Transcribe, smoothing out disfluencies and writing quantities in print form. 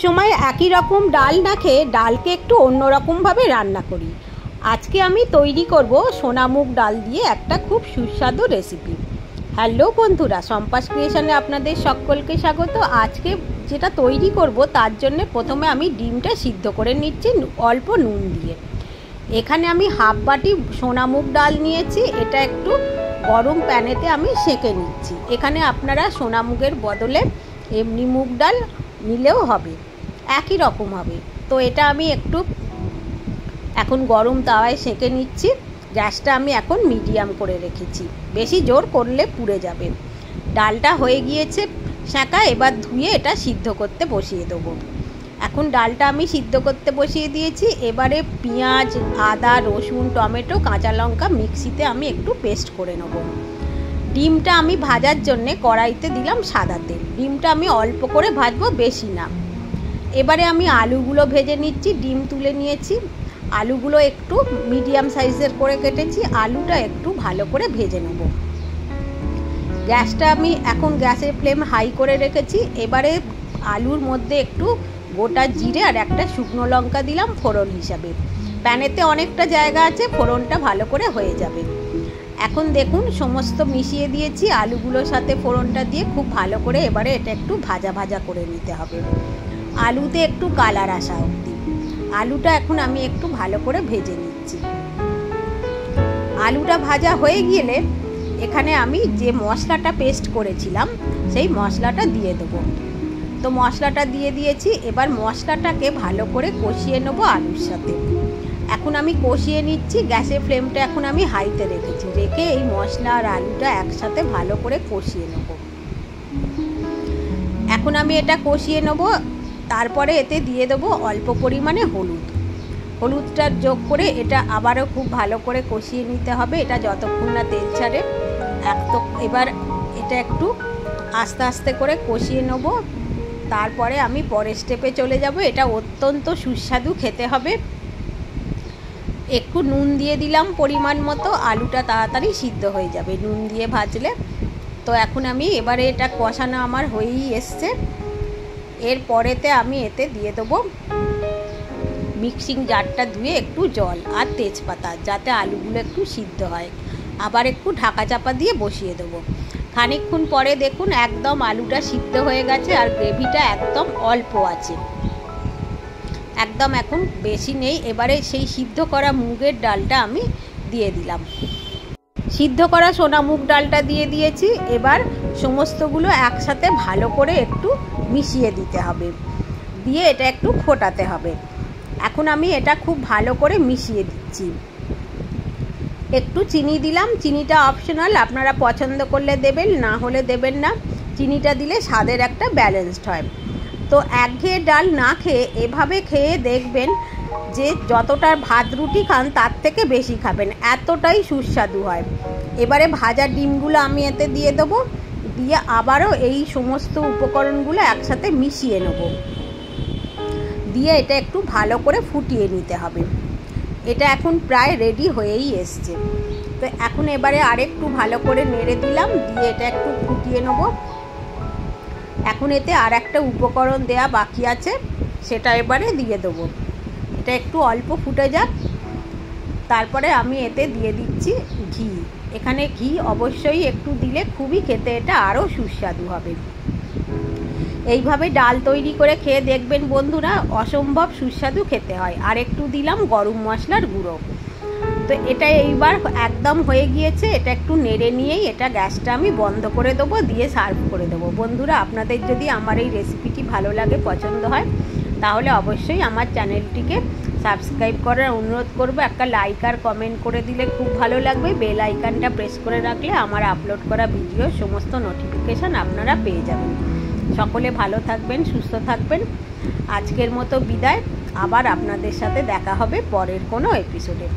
সময় একই রকম ডাল না খেয়ে ডালকে একটু অন্যরকমভাবে রান্না করি। আজকে আমি তৈরি করব সোনামুগ ডাল দিয়ে একটা খুব সুস্বাদু রেসিপি। হ্যালো বন্ধুরা, সম্পাস ক্রিয়েশনে আপনাদের সকলকে স্বাগত। আজকে যেটা তৈরি করব তার জন্য প্রথমে আমি ডিমটা সিদ্ধ করে নিচ্ছি অল্প নুন দিয়ে। এখানে আমি হাফ বাটি সোনামুগ ডাল নিয়েছি, এটা একটু গরম প্যানেতে আমি সেঁকে নিচ্ছি। এখানে আপনারা সোনামুগের বদলে এমনি মুগ ডাল নিলেও হবে, একই রকম হবে। তো এটা আমি একটু এখন গরম তাওয়ায় সেঁকে নিচ্ছি। গ্যাসটা আমি এখন মিডিয়াম করে রেখেছি, বেশি জোর করলে পুড়ে যাবে। ডালটা হয়ে গিয়েছে সেঁকা, এবার ধুয়ে এটা সিদ্ধ করতে বসিয়ে দেবো। এখন ডালটা আমি সিদ্ধ করতে বসিয়ে দিয়েছি। এবারে পেঁয়াজ, আদা, রসুন, টমেটো, কাঁচা লঙ্কা মিক্সিতে আমি একটু পেস্ট করে নেব। ডিমটা আমি ভাজার জন্যে কড়াইতে দিলাম সাদা তেল। ডিমটা আমি অল্প করে ভাজবো, বেশি না। এবারে আমি আলুগুলো ভেজে নিচ্ছি। ডিম তুলে নিয়েছি, আলুগুলো একটু মিডিয়াম সাইজের করে কেটেছি। আলুটা একটু ভালো করে ভেজে নেব। গ্যাসটা আমি এখন গ্যাসের ফ্লেম হাই করে রেখেছি। এবারে আলুর মধ্যে একটু গোটা জিরে আর একটা শুকনো লঙ্কা দিলাম ফোড়ন হিসাবে। প্যানেতে অনেকটা জায়গা আছে, ফোড়নটা ভালো করে হয়ে যাবে। এখন দেখুন সমস্ত মিশিয়ে দিয়েছি আলুগুলোর সাথে। ফোড়নটা দিয়ে খুব ভালো করে এবারে এটা একটু ভাজা ভাজা করে নিতে হবে, আলুতে একটু কালার আসা অবধি। আলুটা এখন আমি একটু ভালো করে ভেজে নিচ্ছি। আলুটা ভাজা হয়ে গেলে এখানে আমি যে মশলাটা পেস্ট করেছিলাম সেই মশলাটা দিয়ে দেবো। তো মশলাটা দিয়ে দিয়েছি। এবার মশলাটাকে ভালো করে কষিয়ে নেব আলুর সাথে। এখন আমি কষিয়ে নিচ্ছি। গ্যাসের ফ্লেমটা এখন আমি হাইতে রেখেছি, রেখে এই মশলা আর আলুটা একসাথে ভালো করে কষিয়ে নেব। এখন আমি এটা কষিয়ে নেব। তারপরে এতে দিয়ে দেবো অল্প পরিমাণে হলুদ। হলুদটা যোগ করে এটা আবারও খুব ভালো করে কষিয়ে নিতে হবে, এটা যতক্ষণ না তেল ছাড়ে। এবার এটা একটু আস্তে আস্তে করে কষিয়ে নেব। তারপরে আমি পরের স্টেপে চলে যাব। এটা অত্যন্ত সুস্বাদু খেতে হবে। একটু নুন দিয়ে দিলাম পরিমাণ মতো, আলুটা তাড়াতাড়ি সিদ্ধ হয়ে যাবে নুন দিয়ে ভাজলে। তো এখন আমি এবারে এটা কষানো আমার হয়েই এসছে। এর পরেতে আমি এতে দিয়ে দেবো মিক্সিং জারটা ধুয়ে একটু জল আর তেজপাতা, যাতে আলুগুলো একটু সিদ্ধ হয়। আবার একটু ঢাকা চাপা দিয়ে বসিয়ে দেবো। খানিকক্ষণ পরে দেখুন একদম আলুটা সিদ্ধ হয়ে গেছে আর গ্রেভিটা একদম অল্প আছে, একদম এখন বেশি নেই। এবারে সেই সিদ্ধ করা মুগের ডালটা আমি দিয়ে দিলাম। সিদ্ধ করা সোনা মুগ ডালটা দিয়ে দিয়েছি। এবার সমস্তগুলো একসাথে ভালো করে একটু মিশিয়ে দিতে হবে, দিয়ে এটা একটু ফোটাতে হবে। এখন আমি এটা খুব ভালো করে মিশিয়ে দিচ্ছি। একটু চিনি দিলাম, চিনিটা অপশনাল, আপনারা পছন্দ করলে দেবেন, না হলে দেবেন না। চিনিটা দিলে স্বাদের একটা ব্যালেন্সড হয়। তো একঘেয়ে ডাল না খেয়ে এভাবে খেয়ে দেখবেন যে যতটা ভাত রুটি খান তার থেকে বেশি খাবেন, এতটাই সুস্বাদু হয়। এবারে ভাজা ডিমগুলো আমি এতে দিয়ে দেবো, দিয়ে আবারও এই সমস্ত উপকরণগুলো একসাথে মিশিয়ে নেব, দিয়ে এটা একটু ভালো করে ফুটিয়ে নিতে হবে। এটা এখন প্রায় রেডি হয়েই এসছে। তো এখন এবারে আরেকটু ভালো করে নেড়ে দিলাম, দিয়ে এটা একটু ফুটিয়ে নেব। এখন এতে আর একটা উপকরণ দেয়া বাকি আছে, সেটা এবারে দিয়ে দেবো। এটা একটু অল্প ফুটে যাক। তারপরে আমি এতে দিয়ে দিচ্ছি ঘি। এখানে ঘি অবশ্যই একটু দিলে খুবই খেতে এটা আরও সুস্বাদু হবে। এইভাবে ডাল তৈরি করে খেয়ে দেখবেন বন্ধুরা, অসম্ভব সুস্বাদু খেতে হয়। আর একটু দিলাম গরম মশলার গুঁড়ো। তো এটা এইবার একদম হয়ে গিয়েছে। এটা একটু নেড়ে নিয়েই এটা গ্যাসটা আমি বন্ধ করে দেবো, দিয়ে সার্ভ করে দেবো। বন্ধুরা, আপনাদের যদি আমার এই রেসিপিটি ভালো লাগে, পছন্দ হয়, তাহলে অবশ্যই আমার চ্যানেলটিকে সাবস্ক্রাইব করার অনুরোধ করবো। একটা লাইক আর কমেন্ট করে দিলে খুব ভালো লাগবে। বেল আইকনটা প্রেস করে রাখলে আমার আপলোড করা ভিডিও সমস্ত নোটিফিকেশান আপনারা পেয়ে যাবেন। সকলে ভালো থাকবেন, সুস্থ থাকবেন। আজকের মতো বিদায়। আবার আপনাদের সাথে দেখা হবে পরের কোনো এপিসোডে।